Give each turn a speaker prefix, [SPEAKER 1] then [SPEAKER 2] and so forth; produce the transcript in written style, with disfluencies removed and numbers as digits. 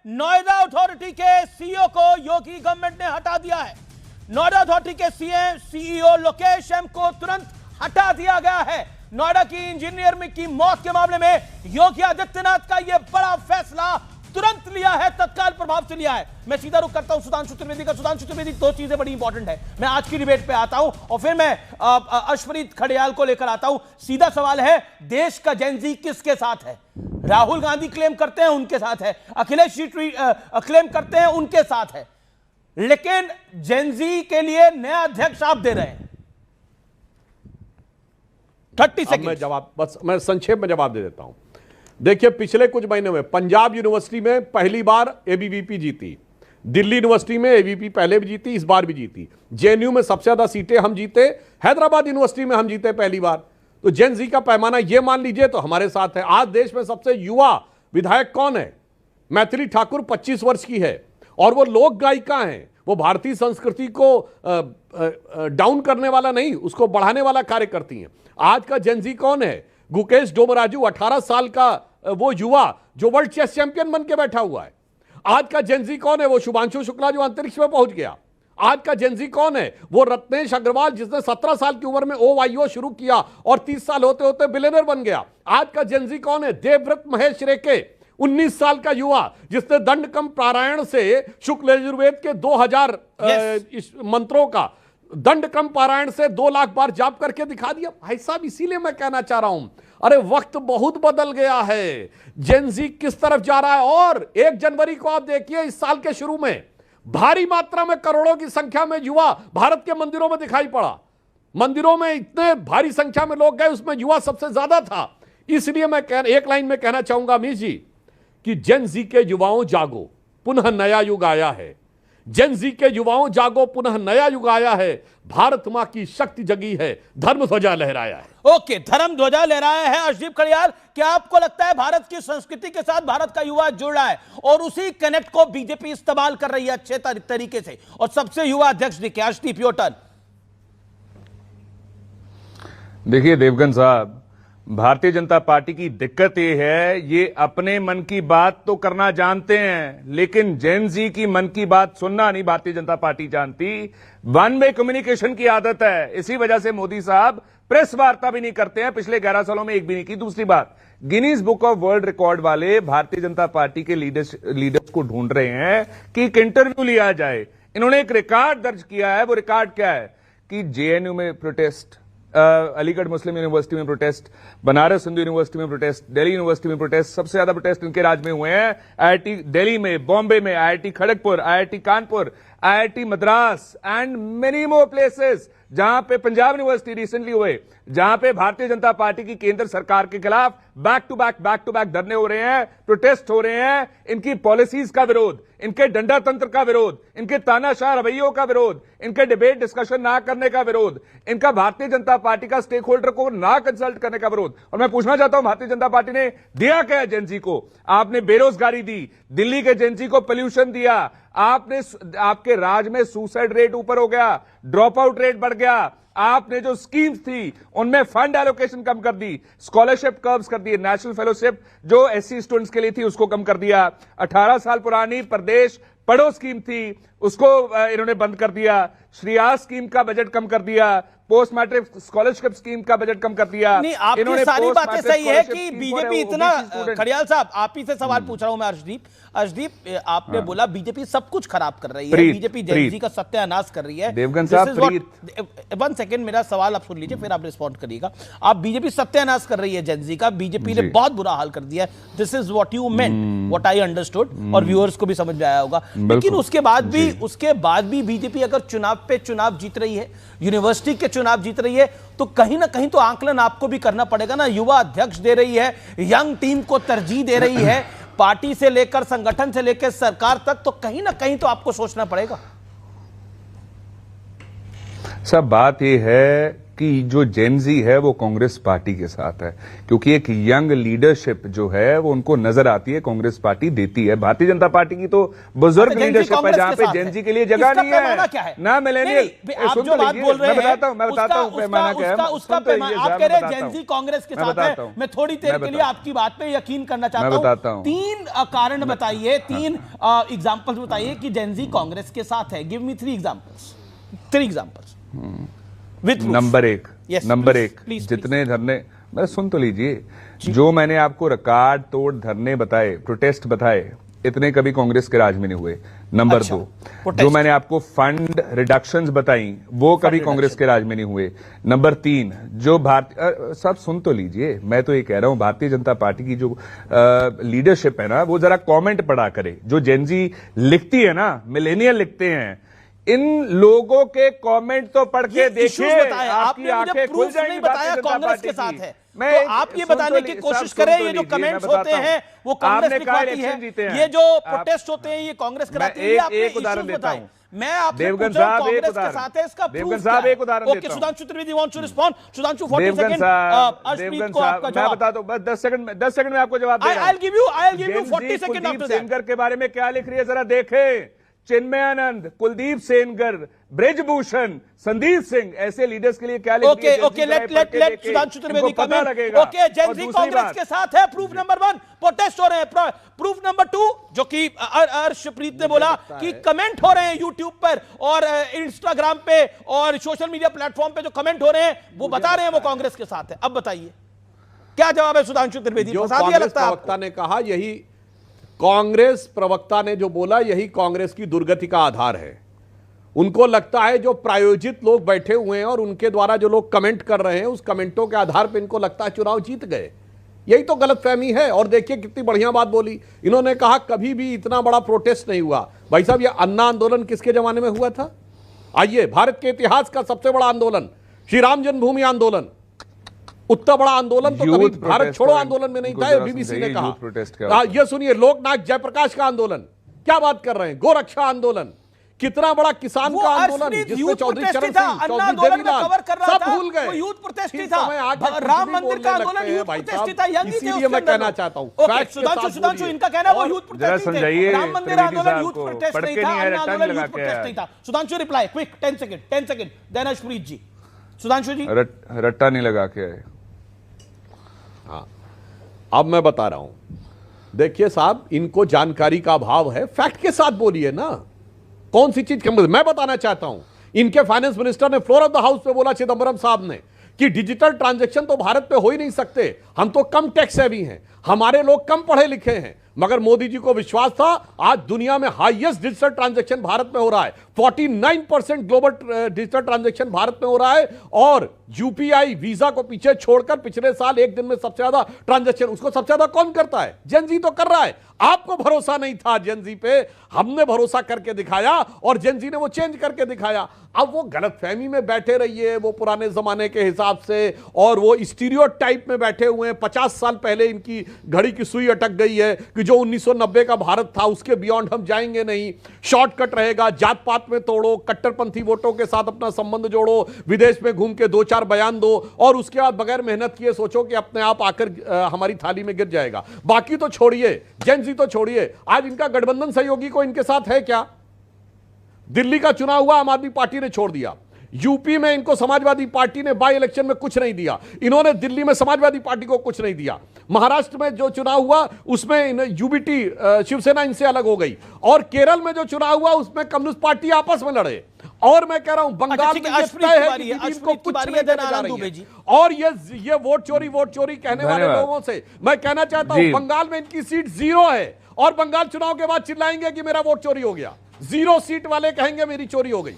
[SPEAKER 1] Noida authority के CEO को योगी government ने हटा दिया है। नोएडा अथॉरिटी के सीईओ लोकेश एम को तुरंत हटा दिया गया है। नोएडा की इंजीनियर की मौत के मामले में योगी आदित्यनाथ का यह बड़ा फैसला तुरंत लिया है, तत्काल प्रभाव से लिया है। मैं सीधा रुख करता हूं सुधांशु त्रिवेदी का। सुधांशु त्रिवेदी, दो चीजें बड़ी इंपॉर्टेंट है। मैं आज की डिबेट पे आता हूं और फिर मैं अर्शप्रीत खड़ियाल को लेकर आता हूं। सीधा सवाल है, देश का जेनजी किसके साथ है? राहुल गांधी क्लेम करते हैं उनके साथ है, अखिलेश जी क्लेम करते हैं उनके साथ है, लेकिन जेनजी के लिए नया अध्यक्ष आप दे रहे हैं। 30 सेकंड।
[SPEAKER 2] मैं संक्षेप में जवाब दे देता हूं। देखिए, पिछले कुछ महीनों में पंजाब यूनिवर्सिटी में पहली बार एबीवीपी जीती, दिल्ली यूनिवर्सिटी में एबीवीपी पहले भी जीती, इस बार भी जीती, जेएनयू में सबसे ज्यादा सीटें हम जीते, हैदराबाद यूनिवर्सिटी में हम जीते पहली बार। तो जेन जी का पैमाना ये मान लीजिए तो हमारे साथ है। आज देश में सबसे युवा विधायक कौन है? मैथिली ठाकुर 25 वर्ष की है और वो लोक गायिका हैं। वो भारतीय संस्कृति को डाउन करने वाला नहीं, उसको बढ़ाने वाला कार्य करती हैं। आज का जेन जी कौन है? गुकेश डोमराजू, 18 साल का वो युवा जो वर्ल्ड चेस चैंपियन बन के बैठा हुआ है। आज का जेनजी कौन है? वो शुभांशु शुक्ला जो अंतरिक्ष में पहुंच गया। आज का जेनजी कौन है? वो रत्नेश अग्रवाल जिसने 17 साल की उम्र में OYO शुरू किया और 30 साल होते होते बिलियनर बन गया। आज का जेनजी कौन है? देवव्रत महेश रेके, 19 साल का युवा जिसने दंडकम पारायण से शुक्ल यजुर्वेद के 2000 मंत्रों का दंडकम पारायण से 2 लाख बार जाप करके दिखा दिया। भाई साहब, इसीलिए मैं कहना चाह रहा हूं, अरे वक्त बहुत बदल गया है। जेनजी किस तरफ जा रहा है। और 1 जनवरी को आप देखिए, इस साल के शुरू में भारी मात्रा में करोड़ों की संख्या में युवा भारत के मंदिरों में दिखाई पड़ा। मंदिरों में इतने भारी संख्या में लोग गए, उसमें युवा सबसे ज्यादा था। इसलिए मैं एक लाइन में कहना चाहूंगा अमीश जी कि जेनजी के युवाओं जागो, पुनः नया युग आया है। जेनजी के युवाओं जागो, पुनः नया युग आया है। भारत मां की शक्ति जगी है, धर्म ध्वजा लहराया है।
[SPEAKER 1] ओके, धर्म ध्वजा लहराया है। अर्शदीप खड़ियाल, क्या आपको लगता है भारत की संस्कृति के साथ भारत का युवा जुड़ रहा है और उसी कनेक्ट को बीजेपी इस्तेमाल कर रही है अच्छे तरीके से और सबसे युवा अध्यक्ष दिखे? Arshdeep, your turn.
[SPEAKER 3] देखिए देवगन साहब, भारतीय जनता पार्टी की दिक्कत यह है, ये अपने मन की बात तो करना जानते हैं, लेकिन जेन जी की मन की बात सुनना नहीं भारतीय जनता पार्टी जानती। वन वे कम्युनिकेशन की आदत है। इसी वजह से मोदी साहब प्रेस वार्ता भी नहीं करते हैं, पिछले 11 सालों में एक भी नहीं की। दूसरी बात, Guinness book of world record वाले भारतीय जनता पार्टी के लीडर्स को ढूंढ रहे हैं कि एक इंटरव्यू लिया जाए। इन्होंने एक रिकॉर्ड दर्ज किया है। वो रिकॉर्ड क्या है कि जेएनयू में प्रोटेस्ट, अलीगढ़ मुस्लिम यूनिवर्सिटी में प्रोटेस्ट, बनारस हिंदू यूनिवर्सिटी में प्रोटेस्ट, दिल्ली यूनिवर्सिटी में प्रोटेस्ट, सबसे ज्यादा प्रोटेस्ट इनके राज्य में हुए हैं। आईआईटी दिल्ली में, बॉम्बे में, IIT Kharagpur, IIT Kanpur, IIT Madras and many more places, जहां पे पंजाब यूनिवर्सिटी रिसेंटली हुए, जहां पे भारतीय जनता पार्टी की केंद्र सरकार के खिलाफ बैक टू बैक धरने हो रहे हैं, प्रोटेस्ट हो रहे हैं। इनकी पॉलिसीज का विरोध, इनके डंडा तंत्र का विरोध, इनके तानाशाह रवैयों का विरोध, इनके डिबेट डिस्कशन ना करने का विरोध, इनका भारतीय जनता पार्टी का स्टेक होल्डर को ना कंसल्ट करने का विरोध। और मैं पूछना चाहता हूं, भारतीय जनता पार्टी ने दिया क्या है जेनजी को? आपने बेरोजगारी दी, दिल्ली के जेनजी को पोल्यूशन दिया, आपने आपके राज्य में सुसाइड रेट ऊपर हो गया, ड्रॉप आउट रेट बढ़ गया, आपने जो स्कीम्स थी उनमें फंड एलोकेशन कम कर दी, स्कॉलरशिप कर्व्स कर दिए, नेशनल फेलोशिप जो एससी स्टूडेंट्स के लिए थी उसको कम कर दिया, 18 साल पुरानी प्रदेश पढ़ो स्कीम थी उसको इन्होंने बंद कर दिया, श्रीयास स्कीम का बजट कम कर दिया, पोस्ट मैट्रिक स्कॉलरशिप स्कीम का बजट कम कर दिया।
[SPEAKER 1] नहीं, आपकी सारी बातें सही है कि बीजेपी इतना, खड़ियाल साहब आप ही से सवाल पूछ रहा हूं मैं। अर्शदीप, आपने बोला बीजेपी सब कुछ खराब कर रही है, बीजेपी जेनजी का सत्यानाश कर रही है।
[SPEAKER 3] देवगन साहब,
[SPEAKER 1] 1 सेकंड, मेरा सवाल आप सुन लीजिए फिर आप रिस्पॉन्ड करिएगा। आप बीजेपी सत्यानाश कर रही है जेनजी का, बीजेपी ने बहुत बुरा हाल कर दिया। This is what you meant, what I understood, और व्यूअर्स को भी समझ में आया होगा। लेकिन उसके बाद भी बीजेपी अगर चुनाव पे चुनाव जीत रही है, यूनिवर्सिटी के चुनाव जीत रही है, तो कहीं ना कहीं तो आंकलन आपको भी करना पड़ेगा ना। युवा अध्यक्ष दे रही है, यंग टीम को तरजीह दे रही है, पार्टी से लेकर संगठन से लेकर सरकार तक, तो कहीं ना कहीं तो आपको सोचना पड़ेगा।
[SPEAKER 3] सब बात यह है कि जो जेनजी है वो कांग्रेस पार्टी के साथ है, क्योंकि एक यंग लीडरशिप जो है वो उनको नजर आती है, कांग्रेस पार्टी देती है। भारतीय जनता पार्टी की तो बुजुर्ग लीडरशिप है जहां पे जेनजी के लिए जगह नहीं है ना मिलेनियल।
[SPEAKER 1] आप जो बात बोल रहे हैं
[SPEAKER 3] मैं बताता हूं पैमाना क्या है।
[SPEAKER 1] उसका पैमाना आप कह रहे हैं जेनजी कांग्रेस के साथ है। मैं थोड़ी देर के लिए आपकी बात पे यकीन करना चाहता हूं। 3 कारण बताइए, 3 एग्जांपल्स बताइए कि जेनजी कांग्रेस के साथ है। Give me 3 examples.
[SPEAKER 3] नंबर एक, जितने धरने, मैं सुन तो लीजिए, जो मैंने आपको रिकॉर्ड तोड़ धरने बताए, प्रोटेस्ट बताए, इतने कभी कांग्रेस के राज में नहीं हुए। नंबर 2, जो मैंने आपको फंड रिडक्शंस बताई वो कभी कांग्रेस के राज में नहीं हुए। नंबर 3, जो सब सुन तो लीजिए, मैं तो ये कह रहा हूं भारतीय जनता पार्टी की जो लीडरशिप है ना, वो जरा कमेंट पढ़ा करे। जो जेनजी लिखती है ना, मिलेनियल लिखते हैं, इन लोगों के कमेंट तो पढ़ के देखिए, आपकी आंखें खुल जाएंगी। बताया कांग्रेस के साथ है, तो आप ये बताने की कोशिश करें ये जो कमेंट्स होते हैं वो कांग्रेस लिखवाती है, ये जो प्रोटेस्ट होते हैं ये कांग्रेस कराती है। एक उदाहरण देता हूं
[SPEAKER 1] मैं आपसे पूछ रहा हूं कांग्रेस के साथ है, इसका प्रूफ क्या है?
[SPEAKER 3] एक उदाहरण देता हूं।
[SPEAKER 1] Okay, Sudhanshu Trivedi wants to respond. Sudhanshu 40 second, Arshpreet को आपका जवाब।
[SPEAKER 3] मैं बताता हूं, बस 10 सेकंड में आपको जवाब दे रहा हूं।
[SPEAKER 1] I will give you 40 second after that.
[SPEAKER 3] Sengar के बारे में क्या लिख रही है जरा देखें। चिन्मय आनंद, कुलदीप सेनगर, ब्रिजभूषण, संदीप सिंह, ऐसे लीडर्स के लिए क्या लिख रही है?
[SPEAKER 1] Okay, let Sudhanshu Trivedi comment. Okay, Gen Z Congress के साथ है, प्रूफ नंबर 1, प्रोटेस्ट हो रहे हैं। प्रूफ नंबर 2, जो कि अर्शप्रीत ने बोला कि कमेंट हो रहे हैं यूट्यूब पर और इंस्टाग्राम पे और सोशल मीडिया प्लेटफॉर्म पे जो कमेंट हो रहे हैं वो बता रहे हैं वो कांग्रेस के साथ है। अब बताइए क्या जवाब है सुधांशु त्रिवेदी? फंसा दिया लगता है
[SPEAKER 2] प्रवक्ता ने कहा, यही कांग्रेस प्रवक्ता ने जो बोला यही कांग्रेस की दुर्गति का आधार है। उनको लगता है जो प्रायोजित लोग बैठे हुए हैं और उनके द्वारा जो लोग कमेंट कर रहे हैं उस कमेंटों के आधार पर इनको लगता है चुनाव जीत गए। यही तो गलतफहमी है। और देखिए कितनी बढ़िया बात बोली इन्होंने, कहा कभी भी इतना बड़ा प्रोटेस्ट नहीं हुआ। भाई साहब, ये अन्ना आंदोलन किसके जमाने में हुआ था? आइए, भारत के इतिहास का सबसे बड़ा आंदोलन, श्री राम जन्मभूमि आंदोलन, उतना बड़ा आंदोलन तो कभी भारत छोड़ो आंदोलन में नहीं था। बीबीसी ने कहा। ये सुनिए, लोकनायक जयप्रकाश का आंदोलन, क्या बात कर रहे हैं, गोरक्षा आंदोलन, कितना बड़ा किसान का आंदोलन जिसमें चौधरी चरण सिंह, चौधरी देवीलाल सब भूल गए।
[SPEAKER 1] यूथ प्रोटेस्ट ही था, राम मंदिर का आंदोलन यूथ प्रोटेस्ट ही था।
[SPEAKER 2] इसीलिए मैं कहना चाहता हूं,
[SPEAKER 1] सुधांशु इनका कहना है वो यूथ प्रोटेस्ट ही थे, राम मंदिर आंदोलन यूथ प्रोटेस्ट नहीं था, आंदोलन यूथ प्रोटेस्ट नहीं था। Sudhanshu reply quick, 10 second, then Arshpreet ji. Sudhanshu ji,
[SPEAKER 3] रट्टा नहीं लगा के आए।
[SPEAKER 2] हाँ, अब मैं बता रहा हूं। देखिए साहब, इनको जानकारी का अभाव है, फैक्ट के साथ बोलिए ना, कौन सी चीज मैं बताना चाहता हूं। इनके फाइनेंस मिनिस्टर ने फ्लोर ऑफ द हाउस पे बोला, चिदंबरम साहब ने, कि डिजिटल ट्रांजैक्शन तो भारत पे हो ही नहीं सकते, हम तो कम टैक्स सेवी हैं, हमारे लोग कम पढ़े लिखे हैं। मगर मोदी जी को विश्वास था, आज दुनिया में हाईएस्ट डिजिटल ट्रांजैक्शन भारत में हो रहा है, 49% ग्लोबल डिजिटल ट्रांजैक्शन भारत में हो रहा है। और यूपीआई वीजा को पीछे छोड़कर पिछले साल एक दिन में सबसे ज्यादा ट्रांजैक्शन, उसको सबसे ज्यादा कौन करता है? जेनजी तो कर रहा है। आपको भरोसा नहीं था जेनजी पे, हमने भरोसा करके दिखाया और जेनजी ने वो चेंज करके दिखाया। अब वो गलतफहमी में बैठे रहिए, वो पुराने जमाने के हिसाब से, और वो स्टीरियोटाइप में बैठे हुए हैं। 50 साल पहले इनकी घड़ी की सुई अटक गई है कि जो 1990 का भारत था उसके बियॉन्ड हम जाएंगे नहीं, शॉर्टकट रहेगा, जात पात में तोड़ो, कट्टरपंथी वोटों के साथ अपना संबंध जोड़ो, विदेश में घूम के 2-4 बयान दो और उसके बाद बगैर मेहनत किए सोचो कि अपने आप आकर हमारी थाली में गिर जाएगा। बाकी तो छोड़िए, जेनजी तो छोड़िए, आज इनका गठबंधन सहयोगी को इनके साथ है क्या? दिल्ली का चुनाव हुआ, आम आदमी पार्टी ने छोड़ दिया। यूपी में इनको समाजवादी पार्टी ने बाई इलेक्शन में कुछ नहीं दिया, इन्होंने दिल्ली में समाजवादी पार्टी को कुछ नहीं दिया। महाराष्ट्र में जो चुनाव हुआ उसमें यूबीटी शिवसेना इनसे अलग हो गई, और केरल में जो चुनाव हुआ उसमें कम्युनिस्ट पार्टी आपस में लड़े। और मैं कह रहा हूं बंगाल में ये तय है कि इनको कुछ नहीं देने जा रही है। और ये वोट चोरी कहने वाले लोगों से मैं कहना चाहता हूं, बंगाल में इनकी सीट 0 है और बंगाल चुनाव के बाद चिल्लाएंगे कि मेरा वोट चोरी हो गया। 0 सीट वाले कहेंगे मेरी चोरी हो गई।